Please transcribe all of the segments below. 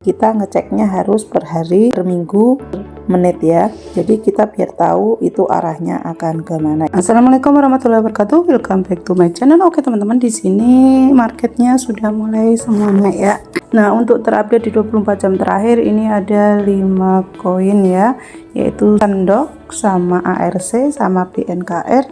Kita ngeceknya harus per hari, per minggu, per menit ya. Jadi kita biar tahu itu arahnya akan ke mana. Assalamualaikum warahmatullahi wabarakatuh. Welcome back to my channel. Oke teman-teman, di sini marketnya sudah mulai semuanya ya. Nah, untuk terupdate di 24 jam terakhir ini ada 5 koin ya, yaitu Sandok sama ARC sama BNKR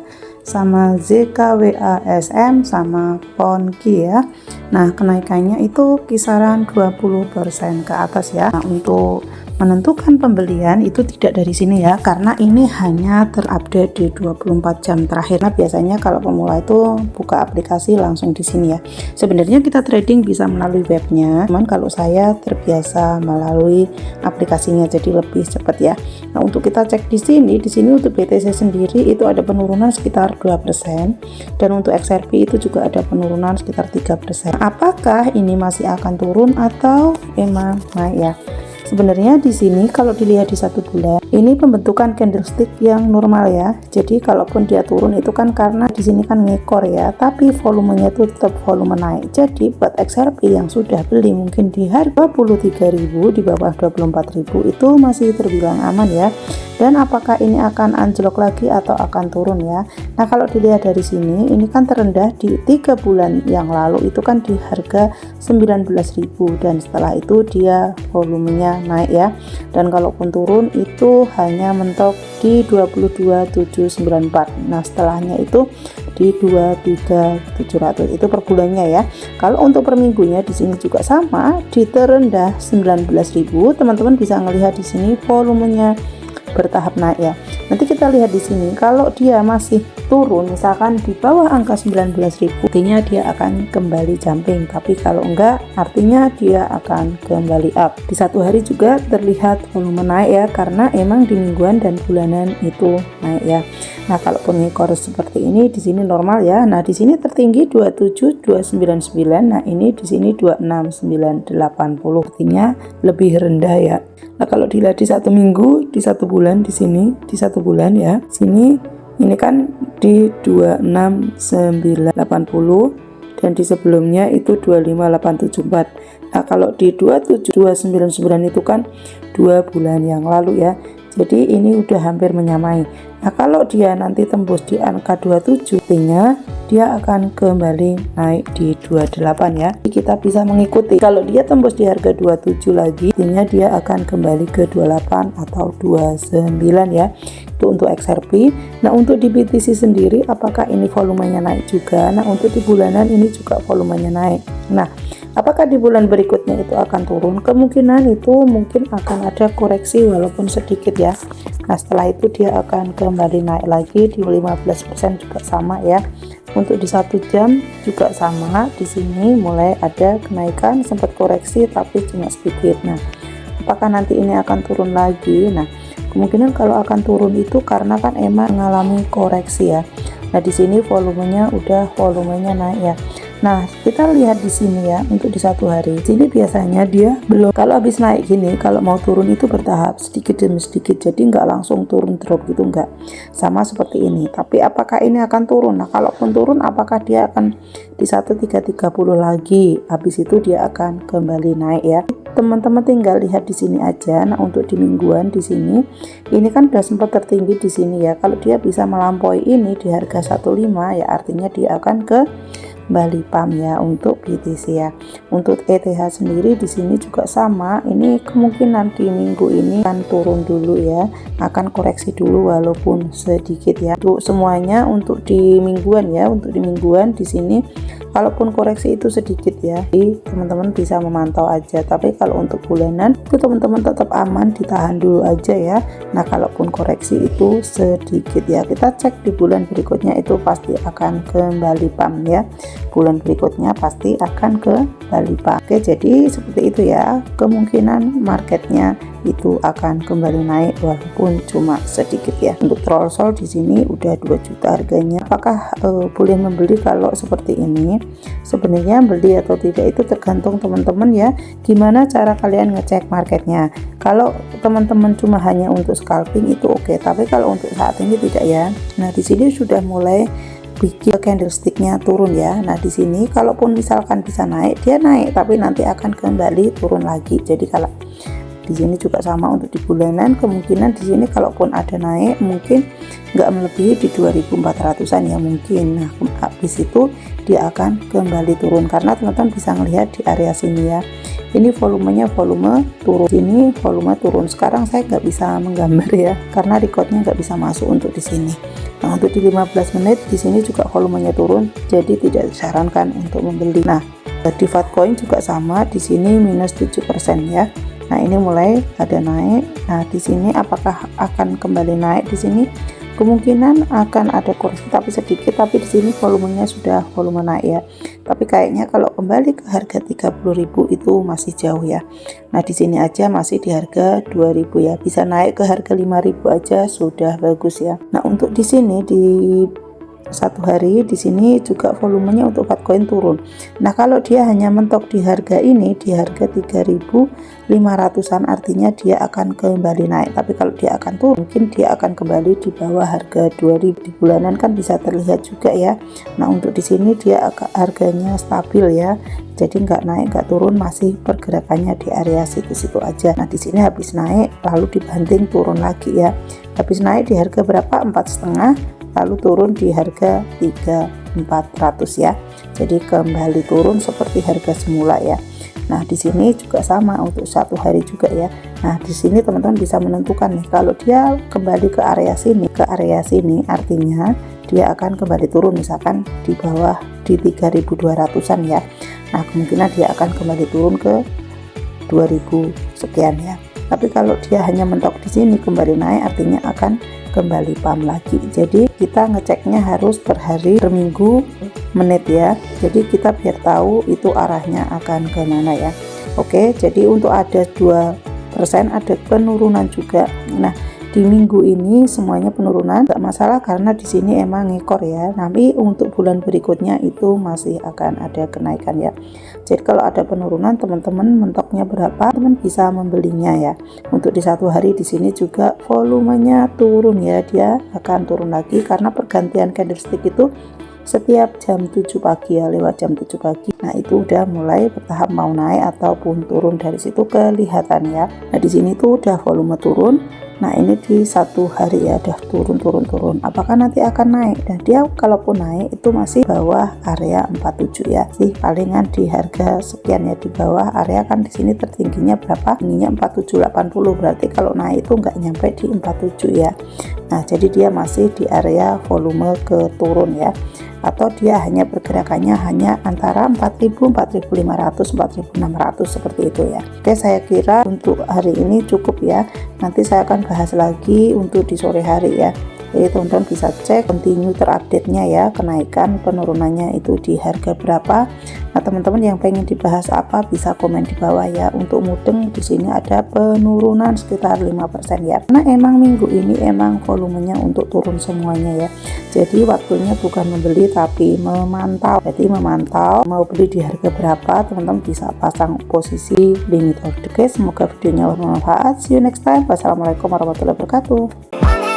sama ZKWASM sama Ponki ya. Nah, kenaikannya itu kisaran 20% ke atas ya. Nah, untuk menentukan pembelian itu tidak dari sini ya, karena ini hanya terupdate di 24 jam terakhir. Nah, biasanya kalau pemula itu buka aplikasi langsung di sini ya. Sebenarnya kita trading bisa melalui webnya, cuman kalau saya terbiasa melalui aplikasinya jadi lebih cepat ya. Nah, untuk kita cek di sini untuk BTC sendiri itu ada penurunan sekitar 2% dan untuk XRP itu juga ada penurunan sekitar 3%. Apakah ini masih akan turun atau emang naik ya? Sebenarnya di sini kalau dilihat di 1 bulan ini pembentukan candlestick yang normal ya. Jadi kalaupun dia turun itu kan karena di sini kan ngekor ya, tapi volumenya itu tetap volume naik. Jadi buat XRP yang sudah beli mungkin di harga 23.000 di bawah 24.000 itu masih terbilang aman ya. Dan apakah ini akan anjlok lagi atau akan turun ya? Nah, kalau dilihat dari sini ini kan terendah di 3 bulan yang lalu itu kan di harga 19.000 dan setelah itu dia volumenya naik ya. Dan kalaupun turun itu hanya mentok di 22.794. Nah, setelahnya itu di 23.700 itu per bulannya ya. Kalau untuk per minggunya di sini juga sama di terendah 19.000. Teman-teman bisa melihat di sini volumenya bertahap naik ya. Nanti kita lihat di sini kalau dia masih turun misalkan di bawah angka 19.000 artinya dia akan kembali jumping, tapi kalau enggak artinya dia akan kembali up. Di 1 hari juga terlihat volume naik ya, karena emang di mingguan dan bulanan itu naik ya. Nah, kalaupun ngekor seperti ini di sini normal ya. Nah, di sini tertinggi 27.299. Nah, ini di sini 26.980 artinya lebih rendah ya. Nah, kalau dilihat di 1 minggu, di 1 bulan di sini, di 1 bulan ya, sini ini kan di 26.980 dan di sebelumnya itu 25.874. Nah, kalau di 27.299 itu kan 2 bulan yang lalu ya. Jadi ini udah hampir menyamai. Nah, kalau dia nanti tembus di angka 27 artinya dia akan kembali naik di 28 ya. Jadi kita bisa mengikuti. Kalau dia tembus di harga 27 lagi artinya dia akan kembali ke 28 atau 29 ya. Itu untuk XRP. Nah, untuk di BTC sendiri apakah ini volumenya naik juga? Nah, untuk di bulanan ini juga volumenya naik. Nah, apakah di bulan berikutnya itu akan turun? Kemungkinan itu mungkin akan ada koreksi walaupun sedikit ya. Nah, setelah itu dia akan kembali naik lagi di 15% juga sama ya. Untuk di 1 jam juga sama. Di sini mulai ada kenaikan, sempat koreksi tapi cuma sedikit. Nah, apakah nanti ini akan turun lagi? Nah, kemungkinan kalau akan turun itu karena kan emang mengalami koreksi ya. Nah, di sini volumenya naik ya. Nah, kita lihat di sini ya, untuk di 1 hari. Sini biasanya dia belum, kalau habis naik gini, kalau mau turun itu bertahap sedikit demi sedikit. Jadi nggak langsung turun drop gitu, nggak. Sama seperti ini. Tapi apakah ini akan turun? Nah, kalaupun turun apakah dia akan di 1330 lagi? Habis itu dia akan kembali naik ya. Teman-teman tinggal lihat di sini aja. Nah, untuk di mingguan di sini ini kan udah sempat tertinggi di sini ya. Kalau dia bisa melampaui ini di harga 15 ya artinya dia akan ke Bali pam ya untuk BTC ya. Untuk ETH sendiri di sini juga sama. Ini kemungkinan di minggu ini akan turun dulu ya, akan koreksi dulu walaupun sedikit ya. Untuk semuanya untuk di mingguan ya, untuk di mingguan di sini kalaupun koreksi itu sedikit ya, jadi teman-teman bisa memantau aja. Tapi kalau untuk bulanan itu teman-teman tetap aman, ditahan dulu aja ya. Nah, kalaupun koreksi itu sedikit ya, kita cek di bulan berikutnya itu pasti akan kembali pam ya. Bulan berikutnya pasti akan ke Bali Pak. Oke, jadi seperti itu ya, kemungkinan marketnya itu akan kembali naik walaupun cuma sedikit ya. Untuk Trollsol di sini udah 2 juta harganya. Apakah boleh membeli kalau seperti ini? Sebenarnya beli atau tidak itu tergantung teman-teman ya. Gimana cara kalian ngecek marketnya? Kalau teman-teman cuma hanya untuk scalping itu oke, tapi kalau untuk saat ini tidak ya. Nah, di sini sudah mulai bikin candlesticknya turun ya. Nah di sini kalaupun misalkan bisa naik, dia naik tapi nanti akan kembali turun lagi. Jadi kalau di sini juga sama untuk di bulanan, kemungkinan di sini kalaupun ada naik mungkin nggak melebihi di 2400-an ya mungkin. Nah habis itu dia akan kembali turun karena teman-teman bisa melihat di area sini ya. Ini volumenya volume turun, ini volume turun. Sekarang saya nggak bisa menggambar ya karena recordnya nggak bisa masuk untuk di sini. Nah untuk di 15 menit di sini juga volumenya turun, jadi tidak disarankan untuk membeli. Nah di Fatcoin juga sama, di sini minus 7% ya. Nah ini mulai ada naik. Nah di sini apakah akan kembali naik? Di sini kemungkinan akan ada koreksi tapi sedikit, tapi di sini volumenya sudah volume naik ya. Tapi kayaknya kalau kembali ke harga 30.000 itu masih jauh ya. Nah di sini aja masih di harga 2.000 ya. Bisa naik ke harga 5.000 aja sudah bagus ya. Nah untuk di sini di satu hari di sini juga volumenya untuk Fatcoin turun. Nah kalau dia hanya mentok di harga ini, di harga 3.500-an, artinya dia akan kembali naik. Tapi kalau dia akan turun, mungkin dia akan kembali di bawah harga 2.000. Di bulanan kan bisa terlihat juga ya. Nah untuk di sini dia harganya stabil ya, jadi nggak naik nggak turun, masih pergerakannya di area situ-situ aja. Nah di sini habis naik lalu dibanting turun lagi ya. Habis naik di harga berapa? 4,5, lalu turun di harga 3.400 ya. Jadi kembali turun seperti harga semula ya. Nah di sini juga sama untuk satu hari juga ya. Nah di sini teman-teman bisa menentukan nih, kalau dia kembali ke area sini artinya dia akan kembali turun misalkan di bawah di 3.200-an ya. Nah kemungkinan dia akan kembali turun ke 2.000 sekian ya. Tapi kalau dia hanya mentok di sini kembali naik, artinya akan kembali pump lagi. Jadi kita ngeceknya harus per hari, per minggu, menit ya. Jadi kita biar tahu itu arahnya akan ke mana ya. Oke, jadi untuk ada 2% ada penurunan juga. Nah di minggu ini semuanya penurunan, nggak masalah karena di sini emang ngekor ya. Tapi untuk bulan berikutnya itu masih akan ada kenaikan ya. Jadi kalau ada penurunan, teman-teman mentoknya berapa, teman bisa membelinya ya. Untuk di satu hari di sini juga volumenya turun ya, dia akan turun lagi karena pergantian candlestick itu setiap jam 7 pagi ya, lewat jam 7 pagi. Nah itu udah mulai bertahap mau naik ataupun turun, dari situ kelihatan ya. Nah di sini tuh udah volume turun. Nah ini di satu hari ya udah turun. Apakah nanti akan naik? Dan dia kalaupun naik itu masih bawah area 47 ya, sih palingan di harga sekian ya, di bawah area kan di sini tertingginya berapa? Tingginya 4780, berarti kalau naik itu nggak nyampe di 47 ya. Nah jadi dia masih di area volume ke turun ya, atau dia hanya pergerakannya hanya antara 4.000, 4.500, 4.600 seperti itu ya. Oke, saya kira untuk hari ini cukup ya. Nanti saya akan bahas lagi untuk di sore hari ya. Jadi teman-teman bisa cek continue terupdate-nya ya, kenaikan penurunannya itu di harga berapa. Nah teman-teman yang pengen dibahas apa bisa komen di bawah ya. Untuk mudeng di sini ada penurunan sekitar 5% ya, karena emang minggu ini emang volumenya untuk turun semuanya ya. Jadi waktunya bukan membeli tapi memantau. Jadi memantau mau beli di harga berapa, teman-teman bisa pasang posisi limit order. Oke, semoga videonya bermanfaat. See you next time. Wassalamualaikum warahmatullahi wabarakatuh.